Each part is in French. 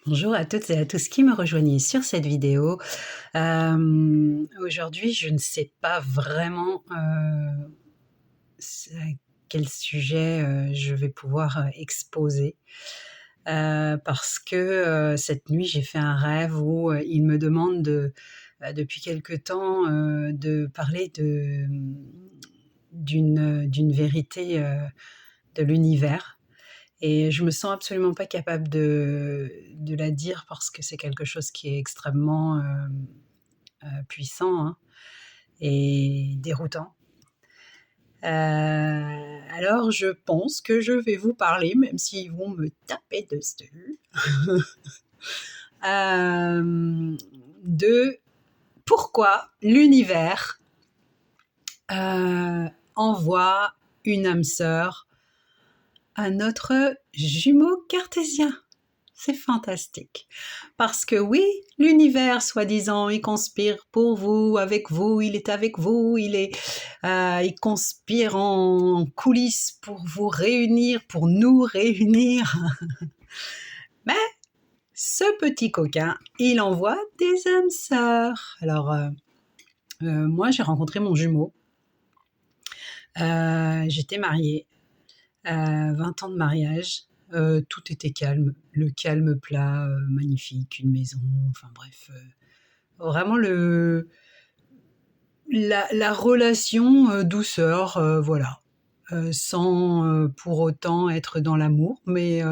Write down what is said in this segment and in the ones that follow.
Bonjour à toutes et à tous qui me rejoignent sur cette vidéo. Aujourd'hui, je ne sais pas vraiment quel sujet je vais pouvoir exposer parce que cette nuit, j'ai fait un rêve où il me demande depuis quelque temps de parler d'une vérité de l'univers. Et je me sens absolument pas capable de la dire parce que c'est quelque chose qui est extrêmement, puissant, hein, et déroutant. Alors je pense que je vais vous parler, même s'ils vont me taper dessus, de pourquoi l'univers, envoie une âme sœur à notre jumeau cartésien. C'est fantastique. Parce que oui, l'univers, soi-disant, il conspire pour vous, avec vous, il est avec vous, il conspire en coulisses pour vous réunir, pour nous réunir. Mais ce petit coquin, il envoie des âmes sœurs. Alors, moi, j'ai rencontré mon jumeau. J'étais mariée, 20 ans de mariage. Tout était calme, le calme plat, magnifique, une maison, enfin bref, vraiment la relation douceur, voilà, sans pour autant être dans l'amour, mais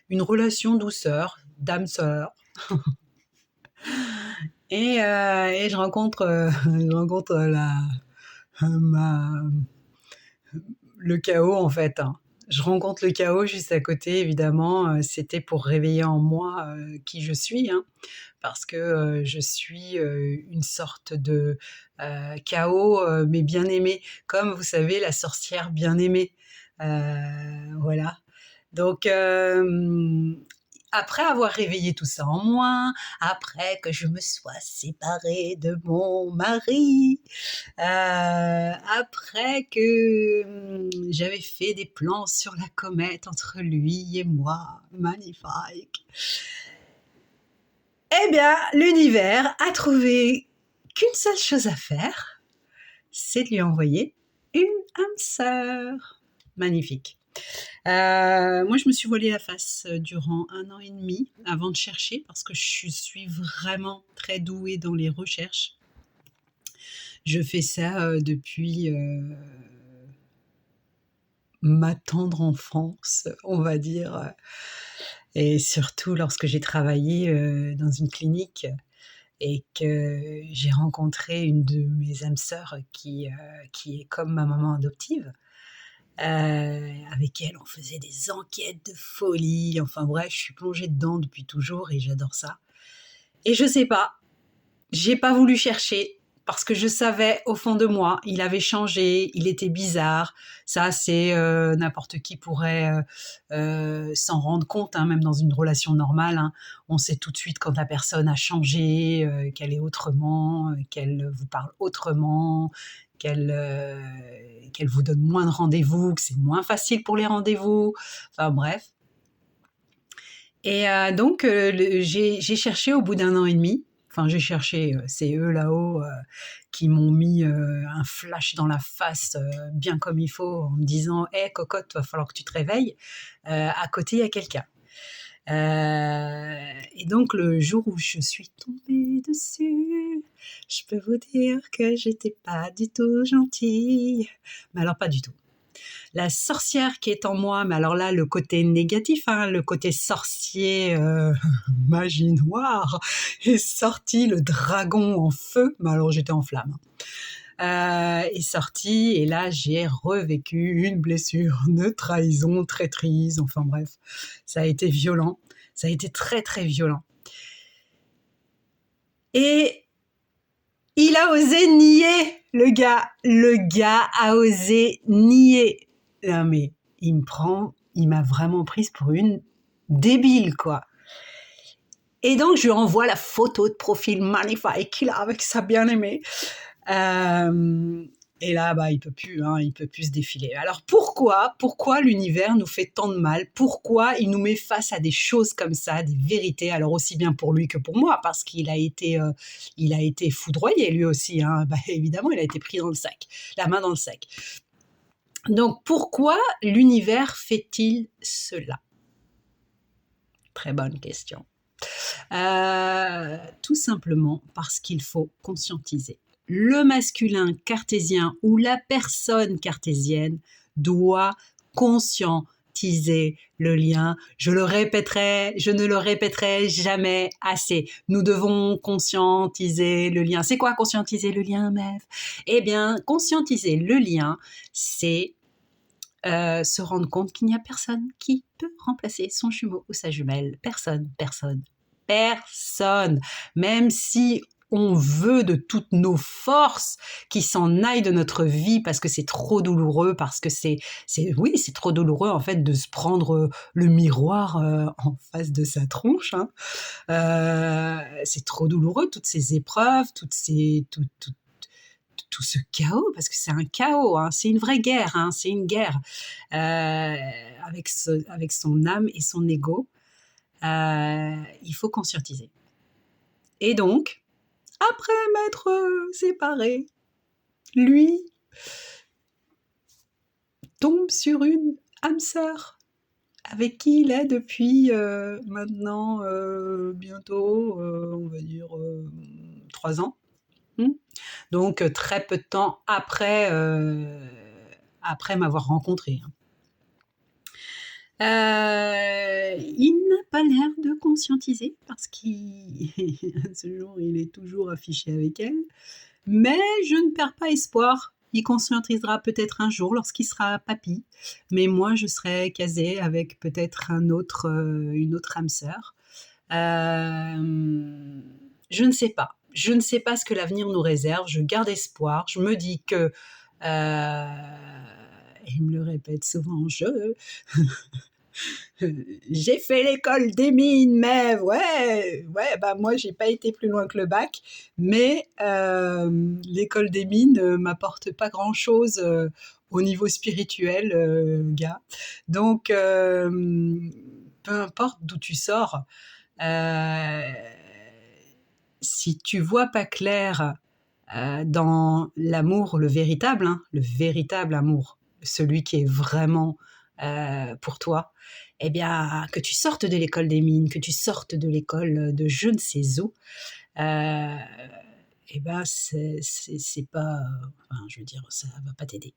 une relation douceur, d'âme sœur. Et je rencontre ma, le chaos en fait, hein. Je rencontre le chaos juste à côté, évidemment. C'était pour réveiller en moi qui je suis, hein, parce que je suis une sorte de chaos, mais bien aimé, comme vous savez, la sorcière bien aimée. Voilà. Donc, après avoir réveillé tout ça en moi, après que je me sois séparée de mon mari, après que j'avais fait des plans sur la comète entre lui et moi, magnifique, eh bien, l'univers a trouvé qu'une seule chose à faire, c'est de lui envoyer une âme sœur. Magnifique. Moi, je me suis voilée la face durant 1 an et demi avant de chercher parce que je suis vraiment très douée dans les recherches. Je fais ça depuis ma tendre enfance, on va dire, et surtout lorsque j'ai travaillé dans une clinique et que j'ai rencontré une de mes âmes sœurs qui est comme ma maman adoptive. Avec elle, on faisait des enquêtes de folie. Enfin bref, je suis plongée dedans depuis toujours et j'adore ça. Et je sais pas, j'ai pas voulu chercher parce que je savais au fond de moi, il avait changé, il était bizarre. Ça, c'est n'importe qui pourrait s'en rendre compte, hein, même dans une relation normale, hein. On sait tout de suite quand la personne a changé, qu'elle est autrement, qu'elle vous parle autrement, qu'elle vous donne moins de rendez-vous, que c'est moins facile pour les rendez-vous. Enfin bref. Et donc, j'ai cherché au bout d'1 an et demi. Enfin, j'ai cherché, c'est eux là-haut qui m'ont mis un flash dans la face bien comme il faut en me disant: «Hé cocotte, va falloir que tu te réveilles, à côté il y a quelqu'un». Et donc le jour où je suis tombée dessus, je peux vous dire que j'étais pas du tout gentille. Mais alors pas du tout. La sorcière qui est en moi, mais alors là, le côté négatif, hein, le côté sorcier, magie noire, est sorti, le dragon en feu, mais alors j'étais en flamme, est sorti, et là, j'ai revécu une blessure de trahison, traîtrise, enfin bref, ça a été violent, ça a été très très violent. Et il a osé nier, le gars a osé nier. Non mais il m'a vraiment prise pour une débile, quoi. Et donc je lui envoie la photo de profil magnifique qu'il a avec sa bien-aimée. Et là, bah, il peut plus, hein, il peut plus se défiler. Alors pourquoi l'univers nous fait tant de mal? Pourquoi il nous met face à des choses comme ça, des vérités? Alors aussi bien pour lui que pour moi, parce il a été foudroyé lui aussi, hein. Bah, évidemment, il a été pris dans le sac, la main dans le sac. Donc pourquoi l'univers fait-il cela? Très bonne question. Tout simplement parce qu'il faut conscientiser. Le masculin cartésien ou la personne cartésienne doit conscientiser le lien. Je ne le répéterai jamais assez. Nous devons conscientiser le lien. C'est quoi conscientiser le lien, Mev? Eh bien, conscientiser le lien, c'est se rendre compte qu'il n'y a personne qui peut remplacer son jumeau ou sa jumelle. Personne. Même si on veut de toutes nos forces qu'ils s'en aillent de notre vie parce que c'est trop douloureux, parce que c'est trop douloureux en fait de se prendre le miroir en face de sa tronche. Hein. C'est trop douloureux, toutes ces épreuves, tout ce chaos, parce que c'est un chaos, hein, c'est une vraie guerre, hein, c'est une guerre avec son âme et son ego. Il faut conscientiser. Et donc, après m'être séparée, lui tombe sur une âme sœur avec qui il est depuis maintenant bientôt, on va dire 3 ans. Donc très peu de temps après m'avoir rencontré. Il n'a pas l'air de conscientiser parce qu'à ce jour, il est toujours affiché avec elle. Mais je ne perds pas espoir. Il conscientisera peut-être un jour lorsqu'il sera papy. Mais moi, je serai casée avec peut-être une autre âme sœur. Je ne sais pas. Je ne sais pas ce que l'avenir nous réserve. Je garde espoir. Je me dis que... il me le répète souvent, j'ai fait l'école des mines, mais bah moi j'ai pas été plus loin que le bac, mais l'école des mines m'apporte pas grand chose au niveau spirituel, gars. Donc peu importe d'où tu sors, si tu vois pas clair dans l'amour, le véritable amour, celui qui est vraiment pour toi, eh bien, que tu sortes de l'école des mines, que tu sortes de l'école de je ne sais où, eh ben, c'est pas, enfin, je veux dire, ça va pas t'aider.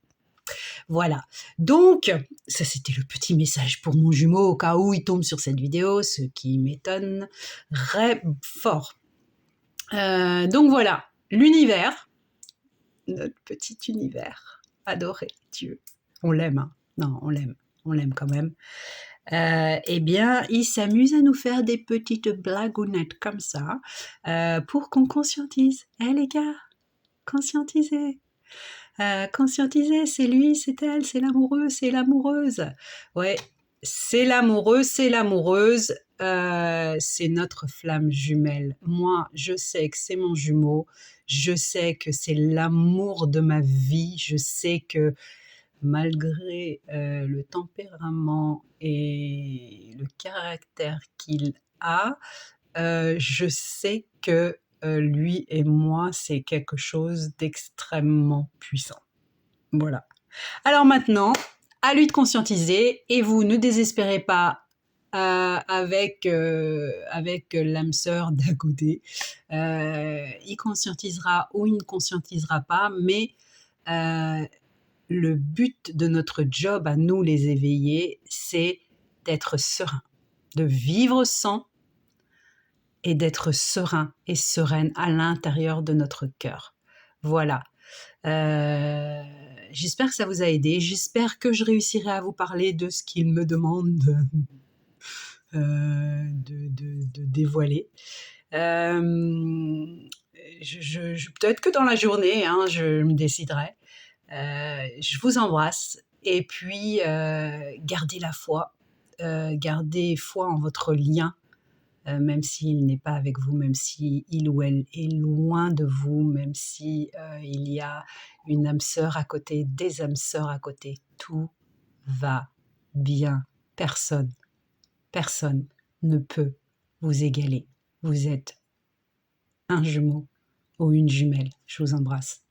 Voilà. Donc, ça c'était le petit message pour mon jumeau au cas où il tombe sur cette vidéo, ce qui m'étonnerait fort. Donc voilà, l'univers, notre petit univers adoré, Dieu. On l'aime, hein. Non, on l'aime quand même. Eh bien, il s'amuse à nous faire des petites blagounettes comme ça pour qu'on conscientise. Les gars, conscientisez. Conscientiser, c'est lui, c'est elle, c'est l'amoureux, c'est l'amoureuse. Ouais, c'est l'amoureux, c'est l'amoureuse, c'est notre flamme jumelle. Moi, je sais que c'est mon jumeau, je sais que c'est l'amour de ma vie, je sais que malgré le tempérament et le caractère qu'il a, je sais que lui et moi, c'est quelque chose d'extrêmement puissant. Voilà. Alors maintenant, à lui de conscientiser, et vous ne désespérez pas avec l'âme sœur d'à côté. Il conscientisera ou il ne conscientisera pas, mais le but de notre job à nous les éveillés, c'est d'être serein, de vivre sans et d'être serein et sereine à l'intérieur de notre cœur. Voilà. J'espère que ça vous a aidé. J'espère que je réussirai à vous parler de ce qu'il me demande de dévoiler. Peut-être que dans la journée, hein, je me déciderai. Je vous embrasse et puis gardez la foi. Gardez foi en votre lien même s'il n'est pas avec vous, même si il ou elle est loin de vous, même si, il y a une âme sœur à côté, des âmes sœurs à côté, tout va bien. Personne, personne ne peut vous égaler. Vous êtes un jumeau ou une jumelle. Je vous embrasse.